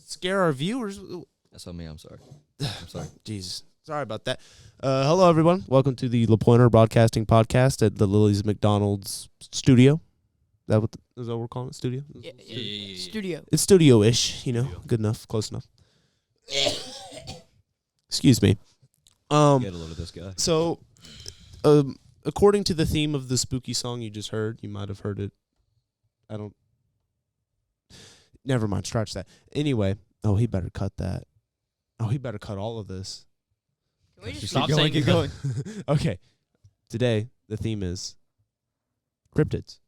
Scare our viewers. That's on me. I'm sorry. I'm sorry. Jesus. Sorry about that. Hello, everyone. Welcome to the Lapoynor Broadcasting Podcast at the Lily's McDonald's studio. Is that what we're calling it? Studio? Yeah. Studio. It's studio-ish, you know. Good enough. Close enough. Excuse me. Get a load of this guy. So, according to the theme of the spooky song you just heard, you might have heard it. Never mind. Scratch that. Anyway. Oh, he better cut that. Oh, he better cut all of this. Can we just stop saying keep going? Okay. Today, the theme is cryptids.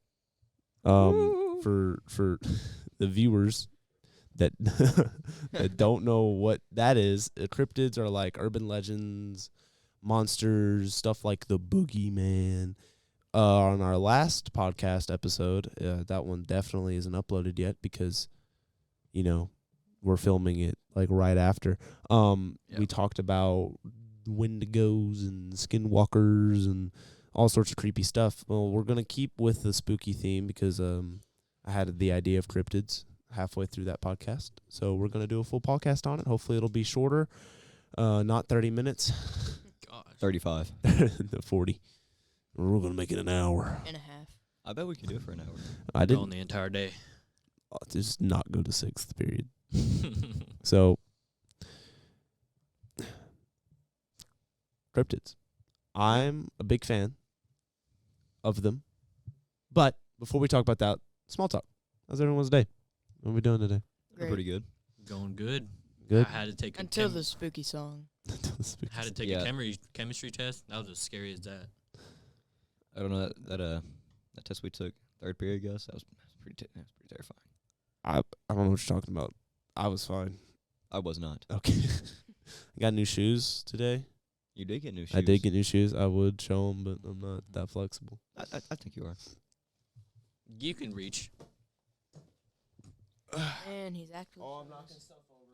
For the viewers that that don't know what that is, cryptids are like urban legends, monsters, stuff like the boogeyman. On our last podcast episode, that one definitely isn't uploaded yet because, you know, we're filming it like right after. We talked about wendigos and skinwalkers and all sorts of creepy stuff. Well, we're going to keep with the spooky theme because I had the idea of cryptids halfway through that podcast. So we're going to do a full podcast on it. Hopefully it'll be shorter, not 30 minutes. Gosh. 35. 40. We're going to make it an hour. And a half. I bet we could do it for an hour. I didn't. Going the entire day. Just not go to sixth period. So, cryptids. I'm a big fan of them. But before we talk about that, small talk. How's everyone's day? What are we doing today? Great. Pretty good. Going good. Good. I had to take Until the spooky song. had to take a chemistry test. That was as scary as that. I don't know that test we took third period, Gus. That was pretty terrifying. I don't know what you're talking about. I was fine. I was not. Okay. I got new shoes today. You did get new shoes. I did get new shoes. I would show them, but I'm not that flexible. I think you are. You can reach. And he's actually. Oh, I'm knocking stuff over.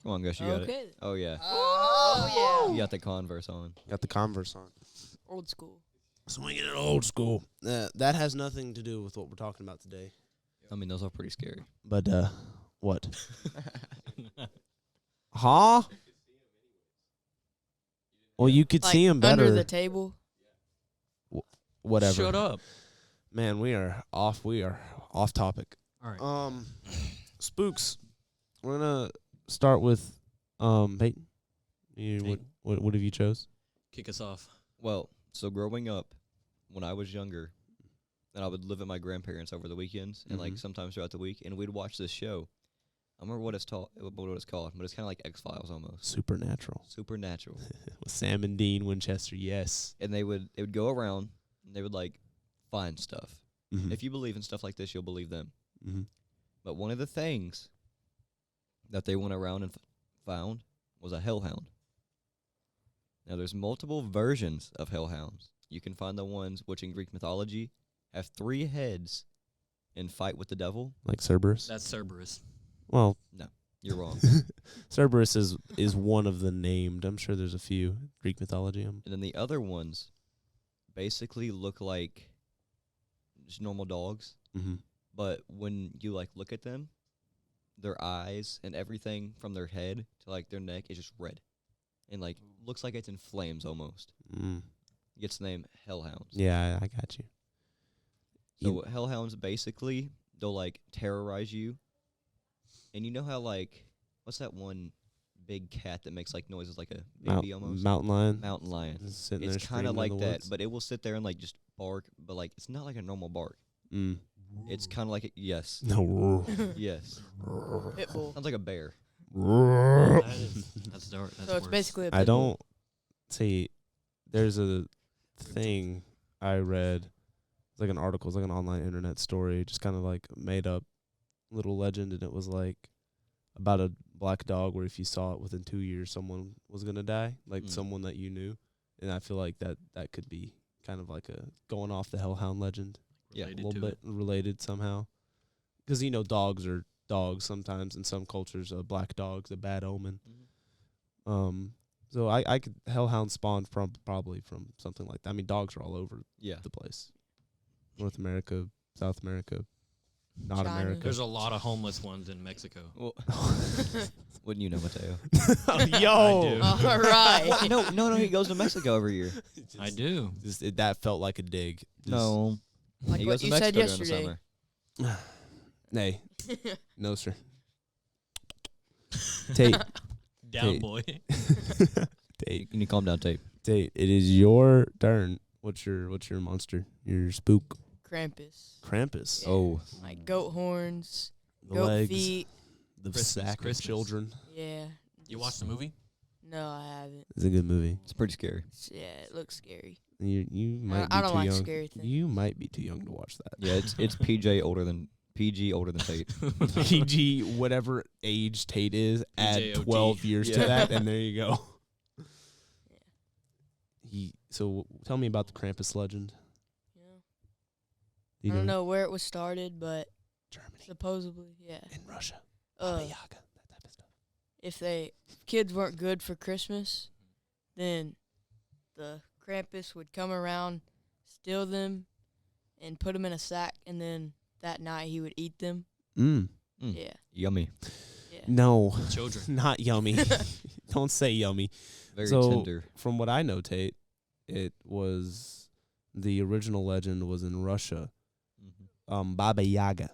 Come on, Gus, you got it. Okay. Oh, yeah. Oh, yeah. You got the Converse on. Got the Converse on. Old school. Swinging it old school. That has nothing to do with what we're talking about today. I mean, those are pretty scary. But, what? Huh? Well, you could Like see him better. Under the table. Whatever. Shut up. Man, we are off topic. All right. Spooks. We're gonna start with Payton. What have you chose? Kick us off. Well, so growing up, when I was younger, and I would live at my grandparents over the weekends and like sometimes throughout the week, and we'd watch this show. I don't remember what it's called, but it's kind of like X-Files almost. Supernatural. With Sam and Dean Winchester, yes. And they would go around and they would like find stuff. Mm-hmm. If you believe in stuff like this, you'll believe them. Mm-hmm. But one of the things that they went around and found was a hellhound. Now, there's multiple versions of hellhounds. You can find the ones which in Greek mythology have 3 heads and fight with the devil. Like Cerberus? That's Cerberus. Well, no, you're wrong. Cerberus is one of the named. I'm sure there's a few Greek mythology. And then the other ones basically look like just normal dogs. Mm-hmm. But when you like look at them, their eyes and everything from their head to like their neck is just red. And like looks like it's in flames almost. Mm. It gets the name hellhounds. Yeah, I got you. So hellhounds basically, they'll like terrorize you. And you know how like, what's that one big cat that makes like noises like a baby almost? Mountain lion. Mountain lion. It's kind of like that, but it will sit there and like just bark, but like it's not like a normal bark. Mm. It's kind of like yes. No. Yes. Pitbull. Sounds like a bear. That's dark. That's So it's worse. basically a pitbull. I don't see. There's a thing I read. It's like an article. It's like an online internet story, just kind of like made up. little legend, and it was like about a black dog where if you saw it within 2 years, someone was gonna die, like someone that you knew. And I feel like that could be kind of like a going off the hellhound legend. Yeah, A little bit related somehow. Because, dogs are dogs sometimes. In some cultures, a black dog's a bad omen. So I could hellhound spawn from probably from something like that. I mean, dogs are all over the place. North America, South America, not China. America. There's a lot of homeless ones in Mexico. Well, wouldn't you know, Mateo? Yo. I do. All right. No, he goes to Mexico every year. I do. That felt like a dig. No. Like He what goes to you said Mexico during yesterday. the summer. Nay. No, sir. Tate. Down, Tate. boy. Tate. Can you calm down, Tate? Tate, it is your turn. What's your monster? Your spook? Krampus. Krampus. Yeah. Oh. Like goat horns, The goat legs. feet. The Christmas, sack Christmas. of children. Yeah. You watched the movie? No, I haven't. It's a good movie. It's pretty scary. Yeah, it looks scary. You might be I don't too like young. scary things. You might be too young to watch that. Yeah, it's PG older than Tate. PG, whatever age Tate is, add PJOD. 12 years to Yeah. that, and there you go. So tell me about the Krampus legend. Yeah. I don't know where it was started, but Germany, supposedly, yeah. in Russia, Uh, Baba Yaga, that type of stuff. if kids weren't good for Christmas, then the Krampus would come around, steal them, and put them in a sack, and then that night he would eat them. Yeah. Yummy. Yeah. No, Children. not yummy. Don't say yummy. Very So, tender. From what I know, Tate, it was the original legend was in Russia. Baba Yaga,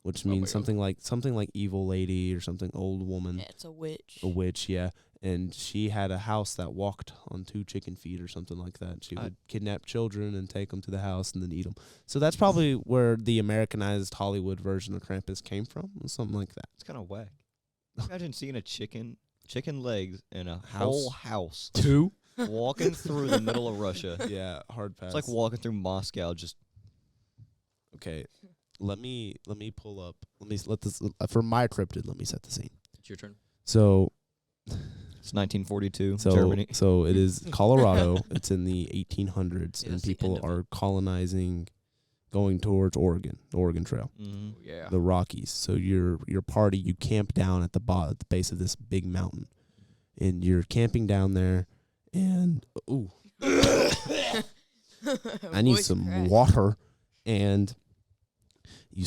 which means something like evil lady or something, old woman. Yeah, it's a witch. A witch, yeah. And she had a house that walked on 2 chicken feet or something like that. She would kidnap children and take them to the house and then eat them. So that's probably where the Americanized Hollywood version of Krampus came from, something like that. It's kind of whack. Imagine seeing a chicken legs in a whole house 2? walking through the middle of Russia. Yeah, hard pass. It's like walking through Moscow. Just Okay, let me pull up. Let this for my cryptid. Let me set the scene. It's your turn. So it's 1942, So, Germany. so it is Colorado. It's in the 1800s, Yeah, and that's the people end of are colonizing, going towards Oregon, the Oregon Trail, Yeah. the Rockies. So your party, you camp down at the base of this big mountain, and you're camping down there, and I need Voice some crack. water, and you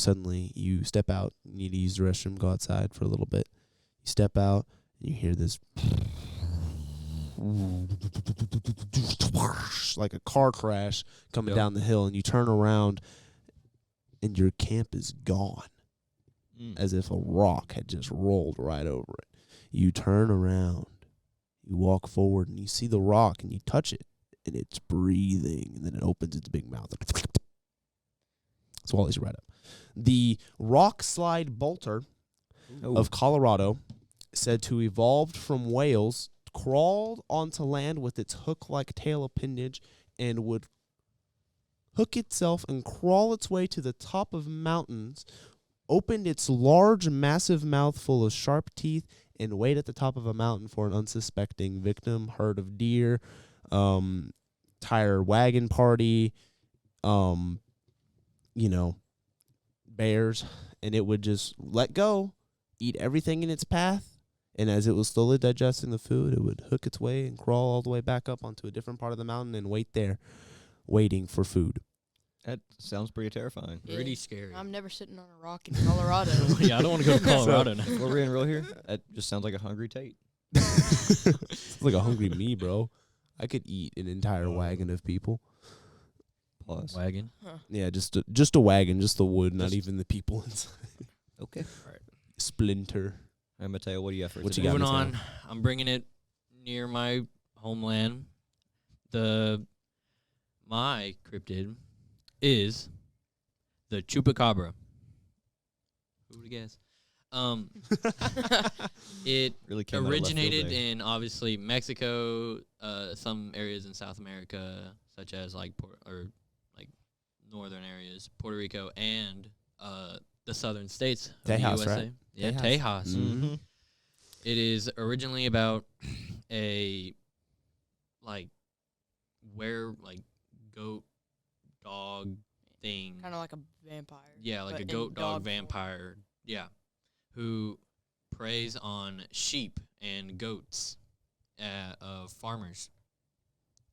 step out, you need to use the restroom, go outside for a little bit. You step out, and you hear this like a car crash coming down the hill, and you turn around, and your camp is gone, as if a rock had just rolled right over it. You turn around, you walk forward, and you see the rock, and you touch it, and it's breathing, and then it opens its big mouth. Swallows you right up. The rock slide bolter of Colorado, said to evolved from whales, crawled onto land with its hook-like tail appendage, and would hook itself and crawl its way to the top of mountains, opened its large, massive mouth full of sharp teeth, and wait at the top of a mountain for an unsuspecting victim. Herd of deer, tire wagon party, bears, and it would just let go, eat everything in its path, and as it was slowly digesting the food, it would hook its way and crawl all the way back up onto a different part of the mountain and wait there, waiting for food. That sounds pretty terrifying. Yeah. Pretty scary. I'm never sitting on a rock in Colorado. Yeah, I don't want to go to Colorado now. We're being real here. That just sounds like a hungry Tate. It's like a hungry me, bro. I could eat an entire wagon of people. Pause. Wagon. Yeah, just a wagon, just the wood, not even the people inside. Okay. Splinter. All right, Mateo, what do you have for What today? you got, Moving Mateo? on, I'm bringing it near my homeland. My cryptid is the chupacabra. Who would have guessed? It Really came out of left field originated there. in obviously Mexico, some areas in South America, such as like northern areas, Puerto Rico, and the southern states of Tejas, the USA. right? Yeah, Tejas. Tejas. Mhm. It is originally about a goat dog thing. Kind of like a vampire. Yeah, like but a in goat dog dog form. vampire. Yeah, who preys on sheep and goats of farmers,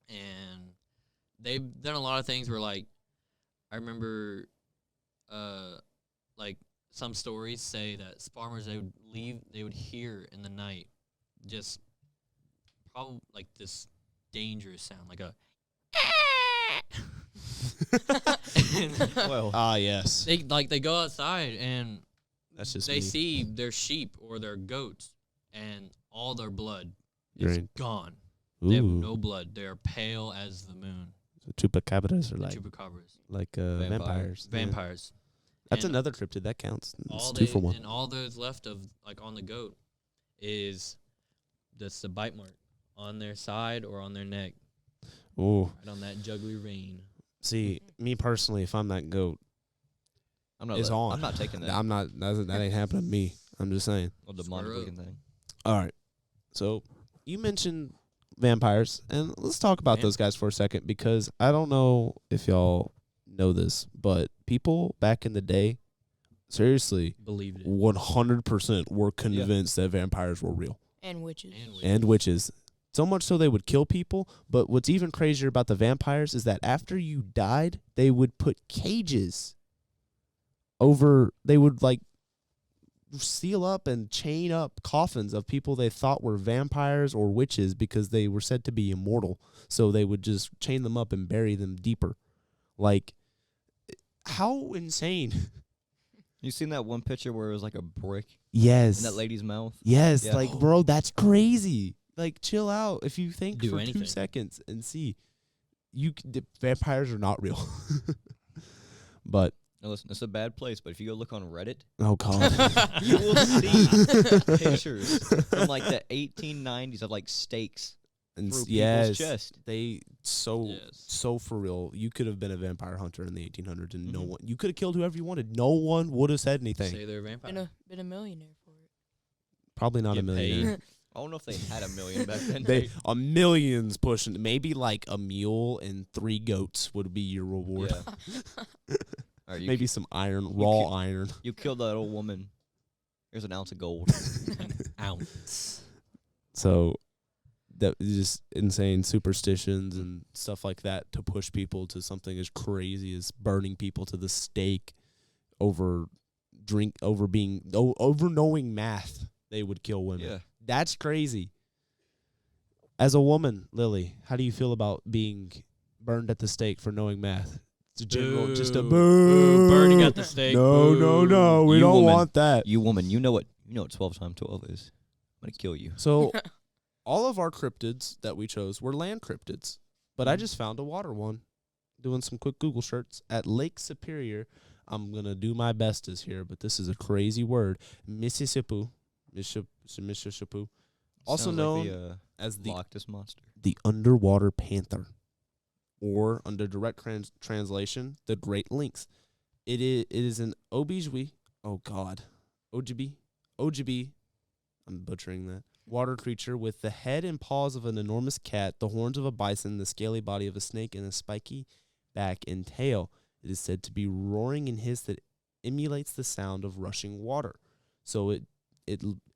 and they've done a lot of things where I remember, some stories say that farmers they would hear in the night just probably this dangerous sound like a Well, Yes. they go outside and That's just they me. see their sheep or their goats and all their blood is Drained. gone. Ooh. They have no blood. They are pale as the moon. So chupacabras are The like chupacabras. vampires. Yeah. Vampires. That's And another cryptid that counts. It's all 2 for 1. And all there's left of on the goat is just the bite mark on their side or on their neck, Oh, right on that juggly vein. see, me personally, if I'm that goat, I'm not. it's on. I'm not taking that. I'm not. That ain't happening to me. I'm just saying. Well, demonic looking thing. All right. So you mentioned vampires, and let's talk about those guys for a second because I don't know if y'all know this, but people back in the day, seriously, Believed it. 100% were convinced that vampires were real And witches. and witches. So much so they would kill people. But what's even crazier about the vampires is that after you died, they would put cages over. They would seal up and chain up coffins of people they thought were vampires or witches because they were said to be immortal. So they would just chain them up and bury them deeper. How insane. You seen that one picture where it was like a brick Yes. in that lady's mouth? Yes. Yeah. Bro, that's crazy. Chill out. If you think Do for anything. 2 seconds and see, the vampires are not real. But, Now listen, it's a bad place, but if you go look on Reddit, oh, God. you will see pictures from the 1890s of steaks And through yes, people's chest. they so for real. You could have been a vampire hunter in the 1800s, and no one. You could have killed whoever you wanted. No one would have said anything. Say they're a vampire. Been a millionaire for it. Probably not a Get millionaire. paid. I don't know if they had $1 million back then. They a millions pushing. Maybe a mule and 3 goats would be your reward. Yeah. All right, Maybe some raw iron. you killed that old woman. Here's an ounce of gold. An ounce. So that is just insane superstitions and stuff like that to push people to something as crazy as burning people to the stake over knowing math. They would kill women. Yeah. That's crazy. As a woman, Lily, how do you feel about being burned at the stake for knowing math? It's a general, just a Boo. boo. Burning at the stake. No, Boo. we You don't woman. want that. You woman, you know what 12 times 12 is. I'm going to kill you. So all of our cryptids that we chose were land cryptids, but I just found a water one. Doing some quick Google search at Lake Superior. I'm going to do my bestest here, but this is a crazy word. Mississippi. Also Sounds known like the, as the Loch Ness Monster. underwater panther, or under direct translation, the Great Lynx. It is an Ojibwe. I'm butchering that. Water creature with the head and paws of an enormous cat, the horns of a bison, the scaly body of a snake, and a spiky back and tail. It is said to be roaring in hiss that emulates the sound of rushing water. So it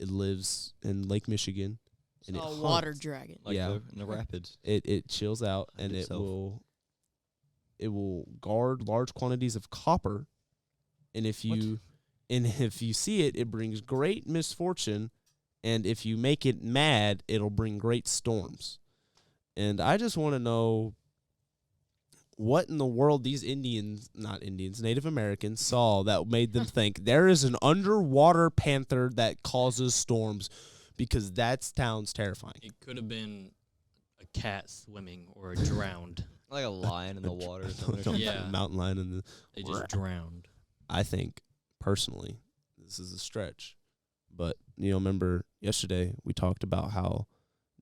lives in Lake Michigan. And It's it a water hunts. dragon. Yeah. In the rapids. It chills out Hunt and itself. it will guard large quantities of copper, and if you see it, it brings great misfortune, and if you make it mad, it'll bring great storms. And I just want to know what in the world these Native Americans saw that made them think there is an underwater panther that causes storms, because that sounds terrifying. It could have been a cat swimming or a drowned. Like a lion in the water or something. Yeah. A mountain lion and the. They just drowned. I think, personally, this is a stretch, but, remember yesterday we talked about how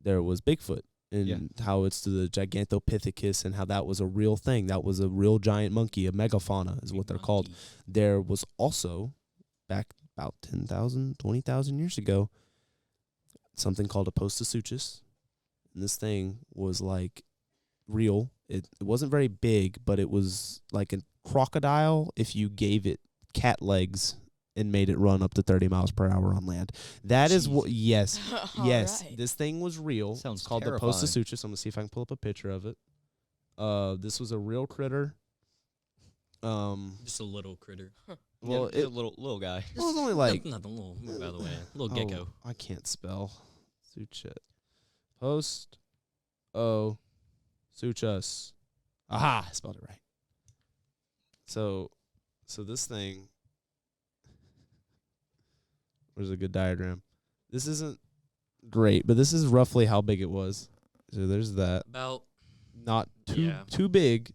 there was Bigfoot and how it's the Gigantopithecus and how that was a real thing. That was a real giant monkey, a megafauna is what they're called. There was also back about 10,000, 20,000 years ago, something called a postosuchus. And this thing was like real. It wasn't very big, but it was like a crocodile if you gave it cat legs and made it run up to 30 miles per hour on land. That is what, yes, yes. Alright. This thing was real. Sounds It's called terrifying. the postosuchus. I'm going to see if I can pull up a picture of it. This was a real critter. Just a little critter. Well, Yeah, it little guy. was only like, Not the little, by the way. Little gecko. I can't spell. Suchus. Post. Oh. Suchus. Aha! I spelled it right. So this thing. There's a good diagram. This isn't great, but this is roughly how big it was. So there's that. About, Not Yeah. too big.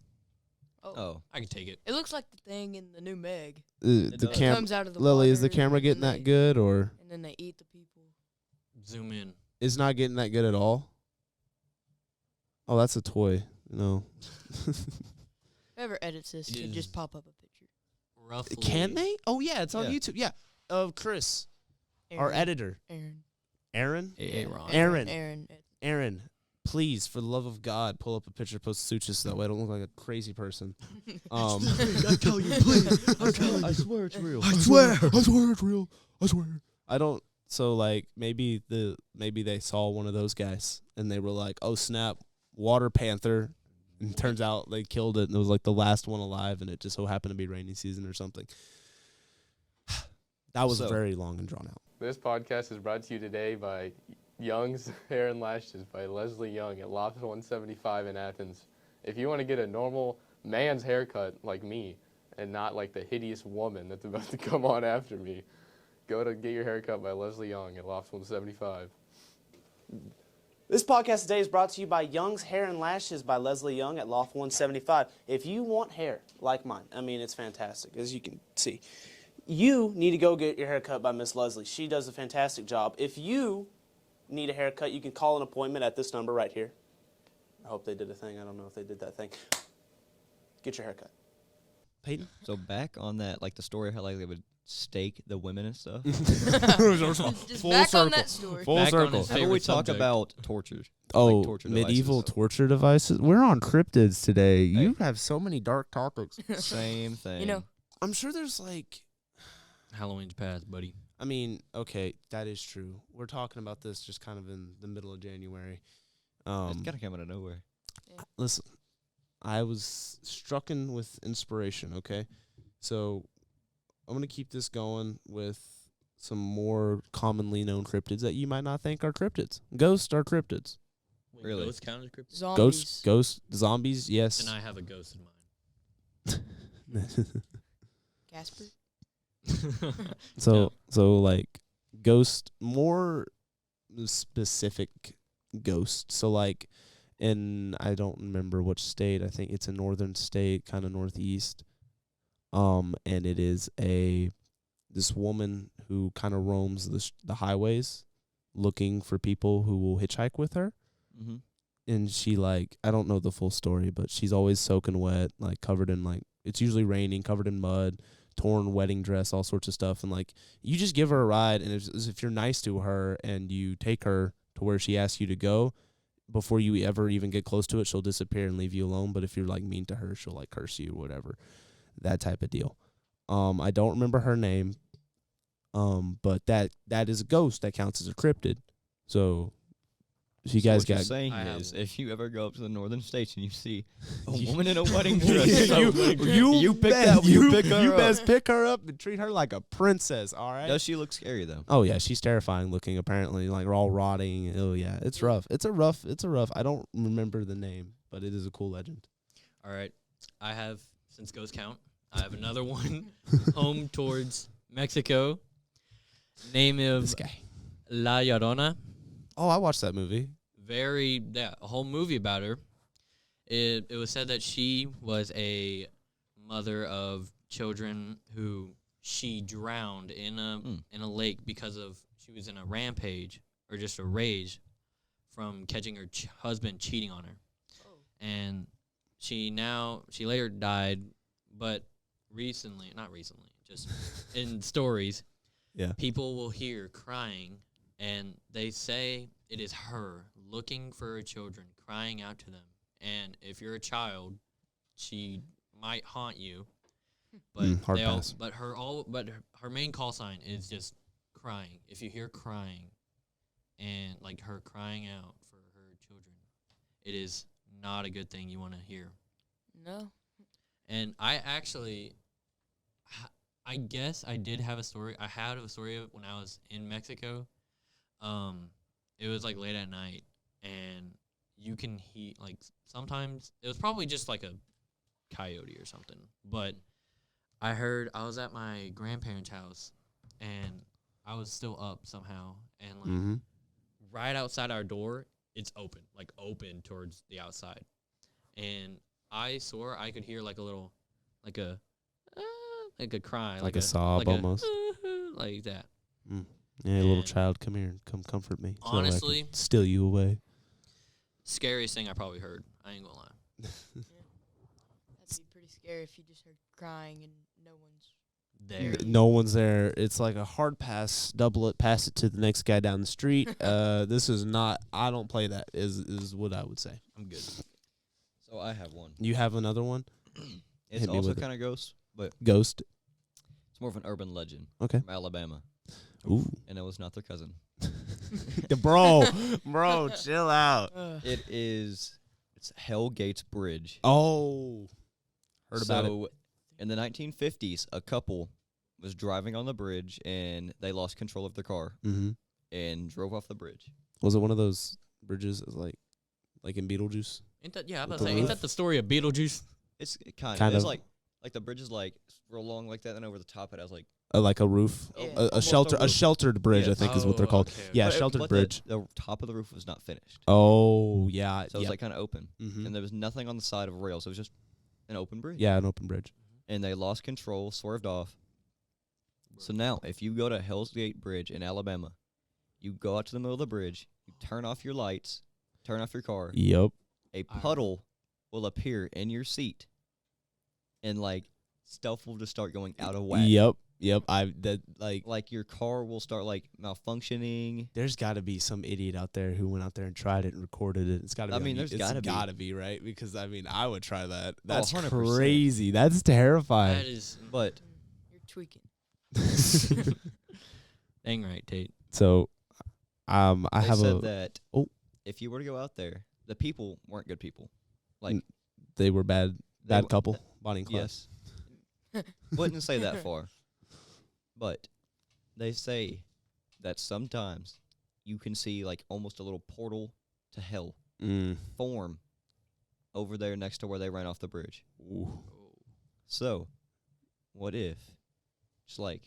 Oh, I can take it. It looks like the thing in the new Meg. The does. It camera. comes out of the Lily, is the water, camera and getting then that they- good, or And then they eat the people. Zoom in. it's not getting that good at all? Oh, that's a toy. No. Whoever edits this It can just is- pop up a picture. Roughly. Can they? Oh yeah, it's on Yeah. YouTube. Yeah. Chris, our Aaron. editor, Aaron. Aaron. Aaron. Aaron. Aaron. Aaron, please, for the love of God, pull up a picture of Post Suchus so that way I don't look like a crazy person. I tell you, please. I swear it's real. I swear it's real. I swear. I don't. So like maybe they saw one of those guys and they were like, oh snap, water panther, and turns out they killed it and it was like the last one alive and it just so happened to be rainy season or something. That was So- very long and drawn out. This podcast is brought to you today by Young's Hair and Lashes by Leslie Young at Loft 175 in Athens. If you want to get a normal man's haircut like me and not like the hideous woman that's about to come on after me, go to get your haircut by Leslie Young at Loft 175. This podcast today is brought to you by Young's Hair and Lashes by Leslie Young at Loft 175. If you want hair like mine, I mean, it's fantastic, as you can see. You need to go get your hair cut by Miss Leslie. She does a fantastic job. If you need a haircut, you can call an appointment at this number right here. I hope they did a thing. I don't know if they did that thing. Get your haircut. Payton? So back on that, like the story how like they would stake the women and stuff. Just Full back on circle. that story. Full Back on circle. his How about we favorite talk subject. about tortures? Oh, torture medieval devices. torture devices. We're on cryptids today. You have so many dark topics. Same thing. You know, I'm sure there's like, Halloween's past, buddy. I mean, okay, that is true. We're talking about this just kind of in the middle of January. it's gotta come out of nowhere. Listen, I was strucken with inspiration, okay? So I'm going to keep this going with some more commonly known cryptids that you might not think are cryptids. Ghosts are cryptids. Wait, Really? Ghost counted cryptid? zombies. Ghosts, zombies, yes. And I have a ghost in mind. Casper. So like ghost, more specific ghost. So like in, I don't remember which state. I think it's a northern state, kind of northeast. And it is this woman who kind of roams the highways looking for people who will hitchhike with her. Mm-hmm. And she like, I don't know the full story, but she's always soaking wet, like covered in like, it's usually raining, covered in mud, torn wedding dress, all sorts of stuff. And like, you just give her a ride, and if you're nice to her and you take her to where she asks you to go, before you ever even get close to it, she'll disappear and leave you alone. But if you're like mean to her, she'll like curse you or whatever, that type of deal. I don't remember her name. But that is a ghost that counts as a cryptid. So if you guys what you're got saying I have is, one. if you ever go up to the northern states and you see a woman in a wedding dress, you pick best- that. You pick her you up. best pick her up and treat her like a princess. All right. Does she look scary though? Oh yeah, she's terrifying looking. Apparently, like we're all rotting. Oh yeah, it's rough. It's a rough. I don't remember the name, but it is a cool legend. All right. I have, since ghosts count, I have another one home towards Mexico. Name of This guy. La Llorona. Oh, I watched that movie. A whole movie about her. It was said that she was a mother of children who she drowned in a lake because of she was in a rampage or just a rage from catching her husband cheating on her. Oh. And she later died, but not recently, just in stories, Yeah. people will hear crying, and they say it is her looking for her children, crying out to them. And if you're a child, she might haunt you. But Hard pass. her main call sign is just crying. If you hear crying, and like her crying out for her children, it is not a good thing you want to hear. No. And I guess I did have a story. I had a story of when I was in Mexico. It was like late at night, and you can hear like sometimes it was probably just like a coyote or something. But I was at my grandparents' house, and I was still up somehow, and like right outside our door, it's open towards the outside, and I swore I could hear like a little, like a cry, Like a sob almost. like that. Yeah, little And child, come here and come comfort me. so I can honestly, steal you away. Scariest thing I probably heard. I ain't gonna lie. That'd be pretty scary if you just heard crying and no one's There. No one's there. It's like a hard pass, double it, pass it to the next guy down the street. This is not, I don't play that, is what I would say. I'm good. So I have one. You have another one? It's Hit me also with it. kind of ghost, but Ghost. it's more of an urban legend Okay. from Alabama, Ooh. and it was not their cousin. Bro, chill out. It's Hell Gates Bridge. Oh. Heard about it. So, in the 1950s, a couple was driving on the bridge, and they lost control of their car Mm-hmm. and drove off the bridge. Was it one of those bridges like in Beetlejuice? Ain't that, yeah, I was With about to the say, ain't roof? that the story of Beetlejuice? It's kind Kind of. It's of. like the bridge is like real long like that, and over the top it has like Like a roof, Yeah. a almost shelter, a roof. sheltered bridge. I Yes. think is what they're Oh, called. okay, Yeah, okay. sheltered but bridge. The top of the roof was not finished, Oh, yeah. so it was like kind of open, Mhm. and there was nothing on the side of rails. It was just an open bridge. Yeah, an open bridge. And they lost control, swerved off. So now, if you go to Hell's Gate Bridge in Alabama, you go out to the middle of the bridge, you turn off your lights, turn off your car, Yep. a puddle will appear in your seat, and like stuff will just start going out of whack. Yep. Like your car will start like malfunctioning. There's got to be some idiot out there who went out there and tried it and recorded it. It's got to be. I mean, there's gotta be. got to be, right? Because I mean, I would try that. That's 100%. crazy. That's terrifying. That is But You're tweaking. dang right, Tate. So, I they have said a. that Oh. if you were to go out there, the people weren't good people. Like They were bad they w- couple. Bonnie and Clyde. Yes. Wouldn't say that far. But they say that sometimes you can see like almost a little portal to hell form over there next to where they ran off the bridge. Ooh. So, what if, just like,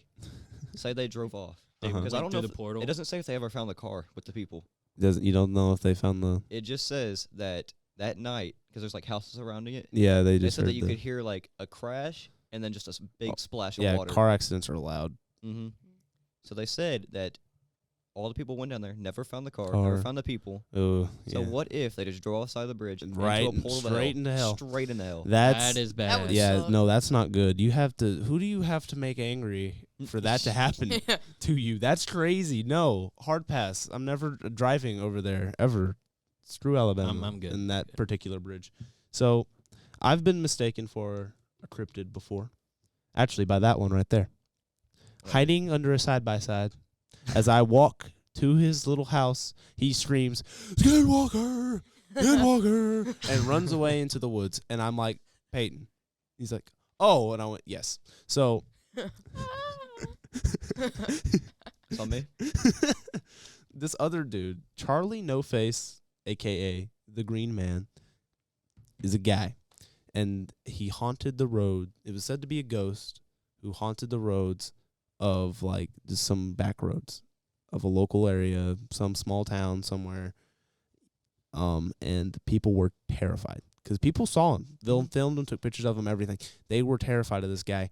say they drove off? Uh-huh. Because I Went don't know through if the portal. it doesn't say if they ever found the car with the people. You don't know if they found the. It just says that night, because there's like houses surrounding it, Yeah, they they just said heard that you could hear like a crash and then just a big splash of yeah, water. car accidents are loud. Mm-hmm. So they said that all the people went down there, never found the car, Car. never found the people. Oh, So yeah. what if they just drove outside the bridge Right, into a portal straight into hell. Straight into hell. That's That is That bad. would yeah. suck. No, that's not good. You have to. Who do you have to make angry for that to happen Yeah. to you? That's crazy. No, hard pass. I'm never driving over there ever. Screw Alabama. I'm good. in that Good. particular bridge. So, I've been mistaken for a cryptid before. Actually, by that one right there, hiding under a side by side. As I walk to his little house, he screams, "Skinwalker, Skinwalker," and runs away into the woods. And I'm like, Payton. He's like, "Oh," and I went, "Yes." So. It's on me. This other dude, Charlie No Face, a.k.a. the Green Man, is a guy. And he haunted the road. It was said to be a ghost who haunted the roads of, like, just some back roads of a local area, some small town somewhere. And people were terrified because people saw him. They filmed him, took pictures of him, everything. They were terrified of this guy.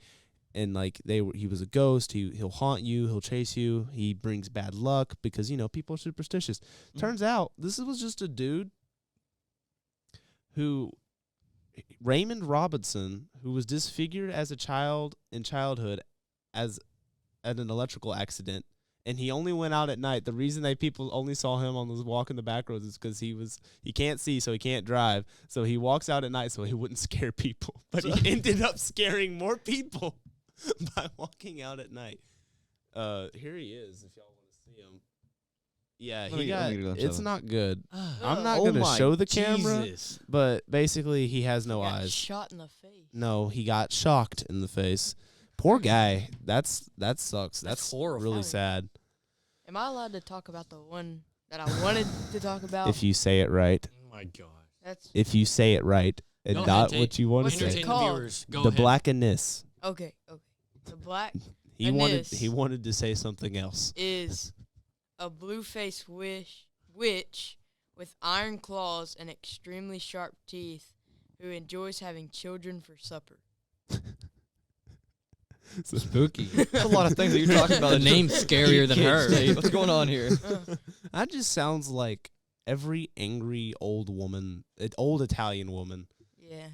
And like he was a ghost. He'll haunt you. He'll chase you. He brings bad luck because people are superstitious. Turns out this was just a dude who Raymond Robinson, who was disfigured as a child in childhood as at an electrical accident, and he only went out at night. The reason that people only saw him on those walking the back roads is because he can't see, so he can't drive. So he walks out at night so he wouldn't scare people. But he ended up scaring more people by walking out at night. Here he is, if y'all want to see him. Yeah, it's not good. I'm not going to show the camera, but basically he has no eyes. Shot in the face. No, he got shocked in the face. Poor guy. That sucks. That's horrible. Really sad. Am I allowed to talk about the one that I wanted to talk about? If you say it right. Oh my God. If you say it right and not what you want to say. What's it called? The Blackness. Okay. The black. He wanted to say something else. Is a blue-faced witch with iron claws and extremely sharp teeth who enjoys having children for supper. Spooky. There's a lot of things that you're talking about. The name's scarier than her. What's going on here? That just sounds like every angry old woman, old Italian woman,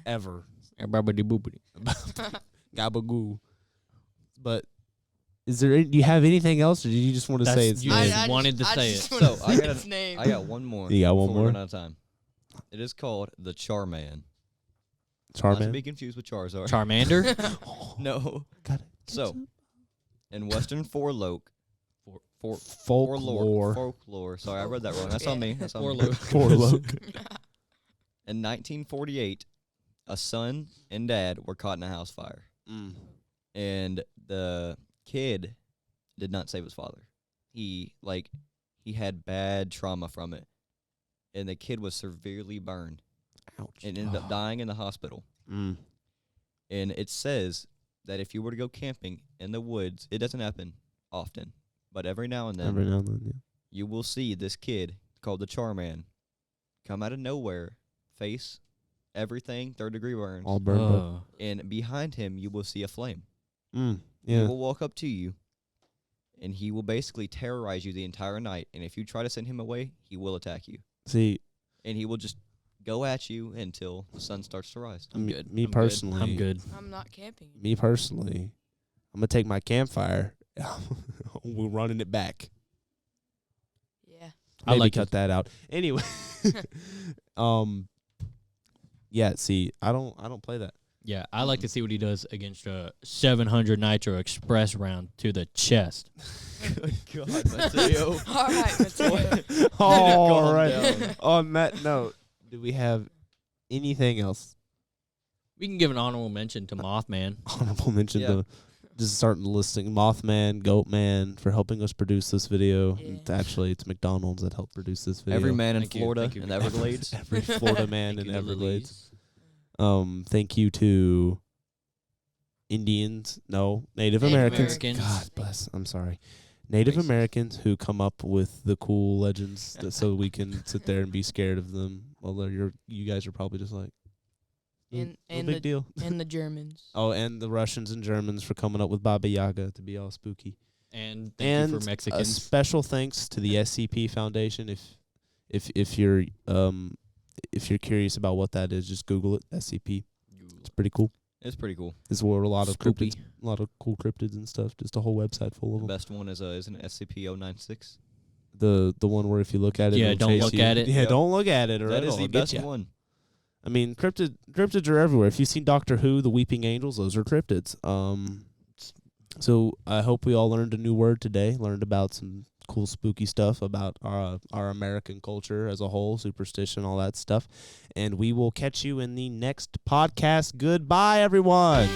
ever. Gabagoo. But do you have anything else, or did you just want to say it's? You wanted to say it. So I got one more. You got one more? We're running out of time. It is called the Charman. Charman? Not to be confused with Charizard. Charmander? No. Got it. So, in Western folklore. Sorry, I read that wrong. That's on me. That's on me. In 1948, a son and dad were caught in a house fire. And the kid did not save his father. He had bad trauma from it. And the kid was severely burned. Ouch. And ended up dying in the hospital. And it says that if you were to go camping in the woods, it doesn't happen often, but every now and then, you will see this kid called the Charman come out of nowhere, face, everything, 3rd-degree burns. All burned up. And behind him, you will see a flame. Yeah. He will walk up to you, and he will basically terrorize you the entire night. And if you try to send him away, he will attack you. See. And he will just go at you until the sun starts to rise. I'm good. Me personally. I'm good. I'm not camping. Me personally, I'm going to take my campfire. We're running it back. Yeah. Maybe I like cut that out. Anyway. Yeah, see, I don't play that. Yeah, I like to see what he does against a 700 Nitro Express round to the chest. Good God, Mateo. All right, Mateo. All right. On that note, do we have anything else? We can give an honorable mention to Mothman. Honorable mention to just starting listing Mothman, Goatman for helping us produce this video. Yeah. Actually, it's McDonald's that helped produce this video. Every man in Thank you, Florida thank you. in the Everglades. Every Florida man Thank in you to Everglades. Lili's. Thank you to Indians. No, Native Americans. Americans. God bless. I'm sorry. Native Racist. Americans who come up with the cool legends so we can sit there and be scared of them. Well, you guys are probably just like, no big deal. And the Germans. Oh, and the Russians and Germans for coming up with Baba Yaga to be all spooky. And thank you for A Mexicans. special thanks to the SCP Foundation. If you're curious about what that is, just Google it. SCP. It's pretty cool. It's pretty cool. There's where a lot of Spoopy. cryptids, a lot of cool cryptids and stuff. Just a whole website full of The them. best one is isn't it SCP-096? The one where if you look at it, Yeah, it'll don't chase look you. at it. Yeah, Yep. don't look at it, or That is it'll the get best ya. one. I mean, cryptids are everywhere. If you've seen Doctor Who, the Weeping Angels, those are cryptids. So I hope we all learned a new word today. Learned about some cool, spooky stuff about our American culture as a whole, superstition, all that stuff. And we will catch you in the next podcast. Goodbye, everyone.